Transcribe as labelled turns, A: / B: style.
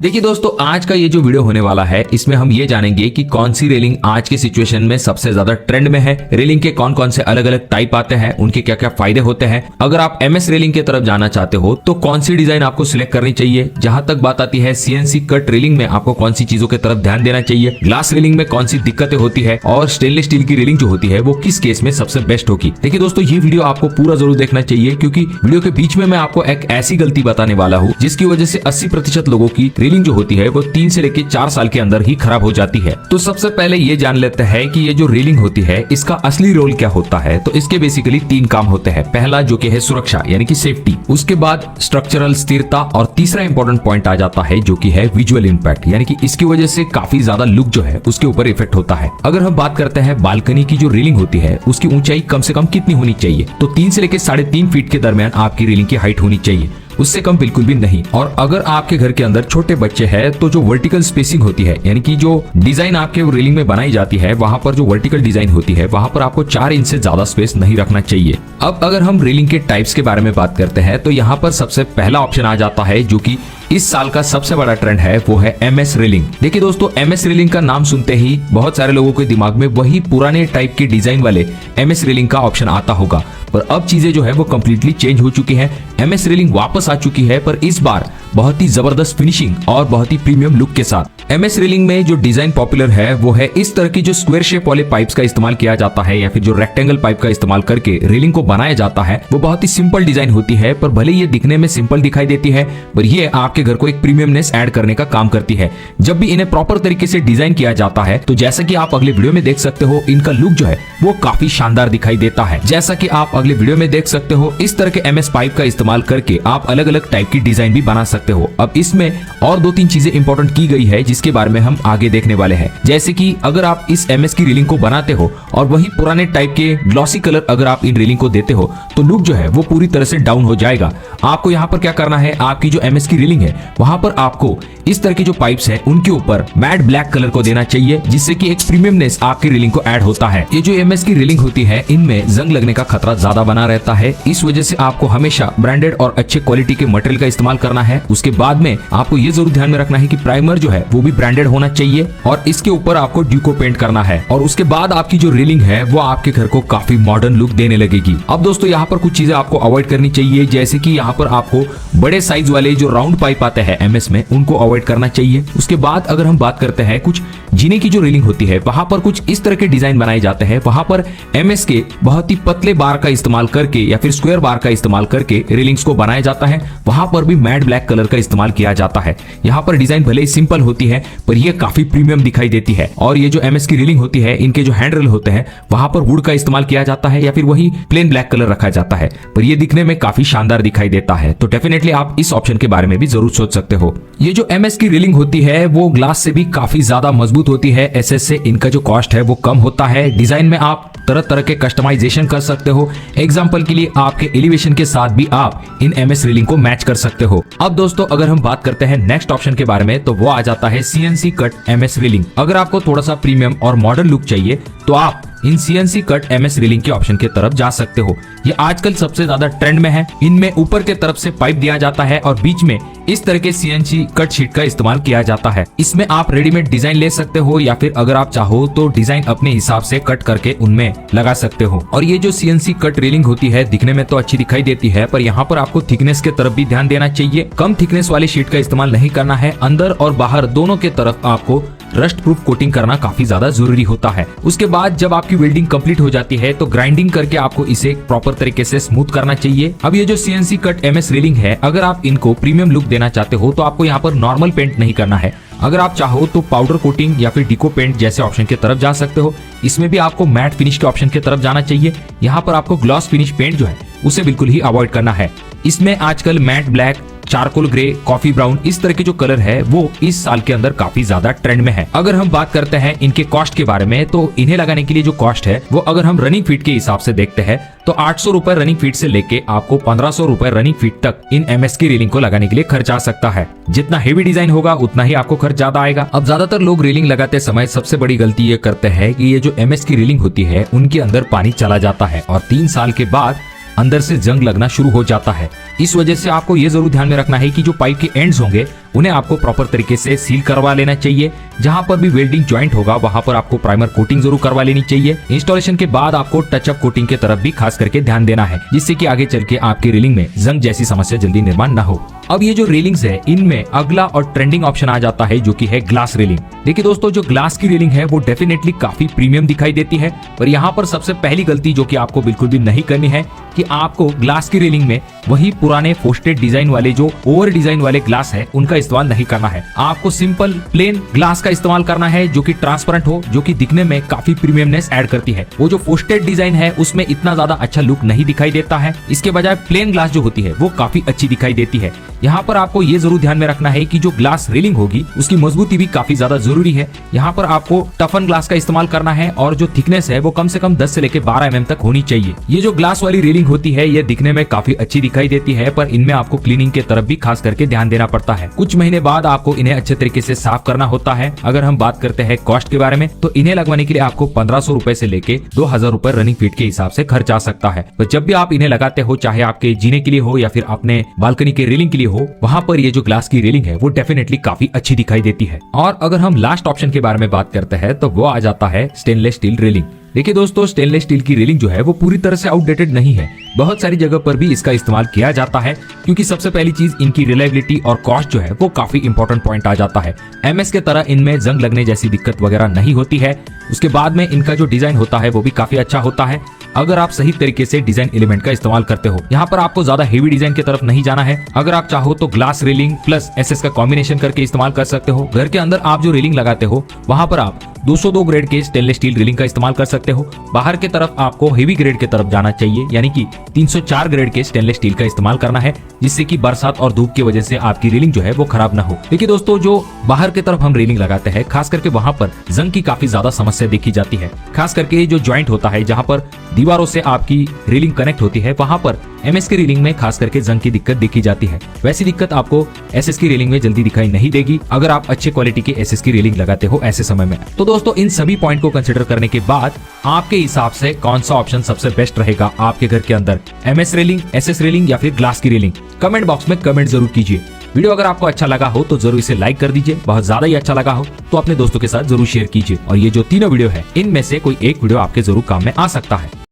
A: देखिए दोस्तों, आज का ये जो वीडियो होने वाला है इसमें हम ये जानेंगे कि कौन सी रेलिंग आज के सिचुएशन में सबसे ज्यादा ट्रेंड में है, रेलिंग के कौन कौन से अलग अलग टाइप आते हैं, उनके क्या क्या फायदे होते हैं। अगर आप एमएस रेलिंग की तरफ जाना चाहते हो तो कौन सी डिजाइन आपको सिलेक्ट करनी चाहिए। जहां तक बात आती है सीएनसी कट रेलिंग में आपको कौन सी चीजों की तरफ ध्यान देना चाहिए, ग्लास रेलिंग में कौन सी दिक्कतें होती है और स्टेनलेस स्टील की रेलिंग जो होती है वो किस केस में सबसे बेस्ट होगी। देखिए दोस्तों, ये वीडियो आपको पूरा जरूर देखना चाहिए क्योंकि वीडियो के बीच में मैं आपको एक ऐसी गलती बताने वाला हूँ जिसकी वजह से 80% लोगों की रेलिंग जो होती है वो 3 से लेकर 4 साल के अंदर ही खराब हो जाती है। तो सबसे पहले ये जान लेते हैं कि ये जो रेलिंग होती है इसका असली रोल क्या होता है। तो इसके बेसिकली 3 काम होते हैं। पहला जो कि है सुरक्षा यानी कि सेफ्टी, उसके बाद स्ट्रक्चरल स्थिरता और तीसरा इंपॉर्टेंट पॉइंट आ जाता है जो कि है विजुअल इंपैक्ट, यानी कि इसकी वजह से काफी ज्यादा लुक जो है उसके ऊपर इफेक्ट होता है। अगर हम बात करते हैं बालकनी की जो रेलिंग होती है उसकी ऊंचाई कम से कम कितनी होनी चाहिए, तो 3 से लेकर 3.5 फीट के दरमियान आपकी रेलिंग की हाइट होनी चाहिए, उससे कम बिल्कुल भी नहीं। और अगर आपके घर के अंदर छोटे बच्चे हैं तो जो वर्टिकल स्पेसिंग होती है यानी कि जो डिजाइन आपके रेलिंग में बनाई जाती है वहां पर जो वर्टिकल डिजाइन होती है वहां पर आपको 4 इंच से ज्यादा स्पेस नहीं रखना चाहिए। अब अगर हम रेलिंग के टाइप्स के बारे में बात करते हैं तो यहाँ पर सबसे पहला ऑप्शन आ जाता है जो कि इस साल का सबसे बड़ा ट्रेंड है, वो है एमएस रेलिंग। देखिए दोस्तों, एमएस रेलिंग का नाम सुनते ही बहुत सारे लोगों के दिमाग में वही पुराने टाइप के डिजाइन वाले एमएस रेलिंग का ऑप्शन आता होगा, पर अब चीजें जो है वो कंप्लीटली चेंज हो चुकी है। एमएस रेलिंग वापस आ चुकी है, पर इस बार बहुत ही जबरदस्त फिनिशिंग और बहुत ही प्रीमियम लुक के साथ। एमएस रेलिंग में जो डिजाइन पॉपुलर है वो है इस तरह की जो स्क्वायर शेप वाले पाइप्स का इस्तेमाल किया जाता है या फिर जो रेक्टेंगल पाइप का इस्तेमाल करके रेलिंग को बनाया जाता है। वो बहुत ही सिंपल डिजाइन होती है, पर भले ये दिखने में सिंपल दिखाई देती है पर ये आपके घर को एक प्रीमियमनेस ऐड करने का काम करती है। जब भी इन्हें प्रॉपर तरीके से डिजाइन किया जाता है तो जैसा कि आप अगले वीडियो में देख सकते हो, इनका लुक जो है वो काफी शानदार दिखाई देता है। जैसा कि आप अगले वीडियो में देख सकते हो, इस तरह के एमएस पाइप का इस्तेमाल करके आप अलग अलग टाइप की डिजाइन भी बना सकते हो। अब इसमें और 2-3 चीजें इंपॉर्टेंट की गई है जिसके बारे में हम आगे देखने वाले हैं। जैसे कि अगर आप इस एमएस की रेलिंग को बनाते हो और वही पुराने टाइप के ग्लॉसी कलर अगर आप इन रेलिंग को देते हो तो लुक जो है वो पूरी तरह से डाउन हो जाएगा। आपको यहाँ पर क्या करना है, आपकी जो एमएस की रेलिंग है वहां पर आपको इस तरह के जो पाइप्स है उनके ऊपर मैट ब्लैक कलर को देना चाहिए, जिससे कि एक प्रीमियमनेस आपकी रेलिंग को ऐड होता है। ये जो एमएस की रेलिंग होती है इनमें जंग लगने का खतरा ज्यादा बना रहता है, इस वजह से आपको हमेशा ब्रांडेड और अच्छे क्वालिटी के मटेरियल का इस्तेमाल करना है। उसके बाद में आपको ये जरूर ध्यान में रखना है कि प्राइमर जो है वो भी ब्रांडेड होना चाहिए और इसके ऊपर आपको ड्यूको पेंट करना है और उसके बाद आपकी जो रेलिंग है वो आपके घर को काफी मॉडर्न लुक देने लगेगी। अब दोस्तों, यहाँ पर कुछ चीजें आपको अवॉइड करनी चाहिए, जैसे कि यहाँ पर आपको बड़े साइज वाले जो राउंड पाइप आते हैं एमएस में उनको अवॉइड करना चाहिए। उसके बाद अगर हम बात करते हैं कुछ जीने की जो रेलिंग होती है वहां पर कुछ इस तरह के डिजाइन बनाए जाते हैं, वहां पर एमएस के बहुत ही पतले बार का इस्तेमाल करके या फिर स्क्वायर बार का इस्तेमाल करके रेलिंग्स को बनाया जाता है। वहां पर भी मैट ब्लैक कलर का इस्तेमाल किया जाता है। यहाँ पर डिजाइन भले ही सिंपल होती है पर यह काफी प्रीमियम दिखाई देती है। और ये जो एमएस की रेलिंग होती है इनके जो हैंडल होते हैं वहां पर वुड का इस्तेमाल किया जाता है या फिर वही प्लेन ब्लैक कलर रखा जाता है, पर यह दिखने में काफी शानदार दिखाई देता है। तो डेफिनेटली आप इस ऑप्शन के बारे में भी जरूर सोच सकते हो। ये जो एमएस की रेलिंग होती है वो ग्लास से भी काफी ज्यादा मजबूत होती है, एसएस से इनका जो कॉस्ट है वो कम होता है। डिजाइन में आप तरह तरह के कस्टमाइजेशन कर सकते हो। एग्जांपल के लिए आपके एलिवेशन के साथ भी आप इन एमएस रेलिंग को मैच कर सकते हो। अब दोस्तों, अगर हम बात करते हैं नेक्स्ट ऑप्शन के बारे में तो वो आ जाता है सीएनसी कट एमएस रेलिंग। अगर आपको थोड़ा सा प्रीमियम और मॉडर्न लुक चाहिए तो आप इन सीएनसी कट एमएस रेलिंग के ऑप्शन के तरफ जा सकते हो। ये आजकल सबसे ज्यादा ट्रेंड में है। इनमें ऊपर के तरफ से पाइप दिया जाता है और बीच में इस तरह के सीएनसी कट शीट का इस्तेमाल किया जाता है। इसमें आप रेडीमेड डिजाइन ले सकते हो या फिर अगर आप चाहो तो डिजाइन अपने हिसाब से कट करके उनमें लगा सकते हो। और ये जो सीएनसी कट रेलिंग होती है दिखने में तो अच्छी दिखाई देती है, पर यहाँ पर आपको थिकनेस के तरफ भी ध्यान देना चाहिए। कम थिकनेस वाली शीट का इस्तेमाल नहीं करना है। अंदर और बाहर दोनों के तरफ आपको रस्ट प्रूफ कोटिंग करना काफी ज्यादा जरूरी होता है। उसके बाद जब आपकी वेल्डिंग कंप्लीट हो जाती है तो ग्राइंडिंग करके आपको इसे प्रॉपर तरीके से स्मूथ करना चाहिए। अब ये जो सीएनसी कट एमएस रेलिंग है, अगर आप इनको प्रीमियम लुक देना चाहते हो तो आपको यहाँ पर नॉर्मल पेंट नहीं करना है। अगर आप चाहो तो पाउडर कोटिंग या फिर डिको पेंट जैसे ऑप्शन की तरफ जा सकते हो। इसमें भी आपको मैट फिनिश के ऑप्शन की तरफ जाना चाहिए। यहाँ पर आपको ग्लॉस फिनिश पेंट जो है उसे बिल्कुल ही अवॉइड करना है। इसमें आजकल matte black, charcoal grey, coffee brown इस तरह के जो कलर है वो इस साल के अंदर काफी ज्यादा ट्रेंड में है। अगर हम बात करते हैं इनके कॉस्ट के बारे में तो इन्हें लगाने के लिए जो कॉस्ट है वो अगर हम रनिंग फीट के हिसाब से देखते हैं तो 800 रुपए रनिंग फीट से लेके आपको 1500 रुपए रनिंग फीट तक इन एमएस की रेलिंग को लगाने के लिए खर्च आ सकता है। जितना हेवी डिजाइन होगा उतना ही आपको खर्च ज्यादा आएगा। अब ज्यादातर लोग रेलिंग लगाते समय सबसे बड़ी गलती ये करते हैं कि ये जो एमएस की रेलिंग होती है उनके अंदर पानी चला जाता है और 3 साल के बाद अंदर से जंग लगना शुरू हो जाता है। इस वजह से आपको ये जरूर ध्यान में रखना है कि जो पाइप के एंड्स होंगे उन्हें आपको प्रॉपर तरीके से सील करवा लेना चाहिए। जहाँ पर भी वेल्डिंग ज्वाइंट होगा वहाँ पर आपको प्राइमर कोटिंग जरूर करवा लेनी चाहिए। इंस्टॉलेशन के बाद आपको टचअप कोटिंग की तरफ भी खास करके ध्यान देना है, जिससे कि आगे चल के आपकी रेलिंग में जंग जैसी समस्या जल्दी निर्माण न हो। अब ये जो रेलिंग्स है इनमें अगला और ट्रेंडिंग ऑप्शन आ जाता है, जो कि है ग्लास रेलिंग। देखिए दोस्तों, जो ग्लास की रेलिंग है वो डेफिनेटली काफी प्रीमियम दिखाई देती है, पर यहाँ पर सबसे पहली गलती जो कि आपको बिल्कुल भी नहीं करनी है कि आपको ग्लास की रेलिंग में वही पुराने फोस्टेड डिजाइन वाले जो ओवर डिजाइन वाले ग्लास है उनका इस्तेमाल नहीं करना है। आपको सिंपल प्लेन ग्लास का इस्तेमाल करना है, जो कि ट्रांसपेरेंट हो, जो कि दिखने में काफी प्रीमियमनेस ऐड करती है। वो जो फोस्टेड डिजाइन है उसमें इतना ज्यादा अच्छा लुक नहीं दिखाई देता है, इसके बजाय प्लेन ग्लास जो होती है वो काफी अच्छी दिखाई देती है। यहाँ पर आपको ये जरूर ध्यान में रखना है कि जो ग्लास रेलिंग होगी उसकी मजबूती भी काफी ज्यादा जरूरी है। यहाँ पर आपको टफन ग्लास का इस्तेमाल करना है और जो थिकनेस है वो कम से कम 10 से लेकर 12 mm तक होनी चाहिए। ये जो ग्लास वाली रेलिंग होती है ये दिखने में काफी अच्छी दिखाई देती है, पर इनमें आपको क्लीनिंग के तरफ भी खास करके ध्यान देना पड़ता है। कुछ महीने बाद आपको इन्हें अच्छे तरीके से साफ करना होता है। अगर हम बात करते हैं कॉस्ट के बारे में, तो इन्हें लगवाने के लिए आपको 1500 रुपए से लेके 2000 रुपए रनिंग फीट के हिसाब से खर्च आ सकता है। तो जब भी आप इन्हें लगाते हो, चाहे आपके जीने के लिए हो या फिर अपने बालकनी के रेलिंग के लिए हो, वहाँ पर ये जो ग्लास की रेलिंग है वो डेफिनेटली काफी अच्छी दिखाई देती है। और अगर हम लास्ट ऑप्शन के बारे में बात करते हैं तो वो आ जाता है स्टेनलेस स्टील रेलिंग। देखिए दोस्तों, स्टेनलेस स्टील की रेलिंग जो है वो पूरी तरह से आउटडेटेड नहीं है। बहुत सारी जगह पर भी इसका इस्तेमाल किया जाता है, क्योंकि सबसे पहली चीज इनकी रिलायबिलिटी और कॉस्ट जो है वो काफी इंपॉर्टेंट पॉइंट आ जाता है। एमएस के तरह इनमें जंग लगने जैसी दिक्कत वगैरह नहीं होती है। उसके बाद में इनका जो डिजाइन होता है वो भी काफी अच्छा होता है, अगर आप सही तरीके से डिजाइन एलिमेंट का इस्तेमाल करते हो। यहाँ पर आपको ज्यादा हेवी डिजाइन की तरफ नहीं जाना है। अगर आप चाहो तो ग्लास रेलिंग प्लस एसएस का कॉम्बिनेशन करके इस्तेमाल कर सकते हो। घर के अंदर आप जो रेलिंग लगाते हो वहाँ पर आप 202 ग्रेड के स्टेनलेस स्टील रेलिंग का इस्तेमाल कर सकते हो। बाहर के तरफ आपको हेवी ग्रेड की तरफ जाना चाहिए, यानी कि 304 ग्रेड के स्टेनलेस स्टील का इस्तेमाल करना है, जिससे कि बरसात और धूप की वजह से आपकी रेलिंग जो है वो खराब ना हो। देखिए दोस्तों, जो बाहर की तरफ हम रेलिंग लगाते हैं, खास करके वहाँ पर जंग की काफी ज्यादा समस्या देखी जाती है। खास करके जो ज्वाइंट होता है, जहाँ पर दीवारों से आपकी रेलिंग कनेक्ट होती है, वहाँ पर एमएस की रेलिंग में खास करके जंग की दिक्कत देखी जाती है। वैसी दिक्कत आपको एसएस की रेलिंग में जल्दी दिखाई नहीं देगी, अगर आप अच्छे क्वालिटी के एसएस की रेलिंग लगाते हो ऐसे समय में। तो दोस्तों, इन सभी पॉइंट को कंसिडर करने के बाद आपके हिसाब से कौन सा ऑप्शन सबसे बेस्ट रहेगा आपके घर के अंदर, एमएस रेलिंग, एसएस रेलिंग या फिर ग्लास की रेलिंग? कमेंट बॉक्स में कमेंट जरूर कीजिए। वीडियो अगर आपको अच्छा लगा हो तो जरूर इसे लाइक कर दीजिए। बहुत ज्यादा ही अच्छा लगा हो तो अपने दोस्तों के साथ जरूर शेयर कीजिए। और ये जो तीनों वीडियो है इनमें से कोई एक वीडियो आपके जरूर काम में आ सकता है।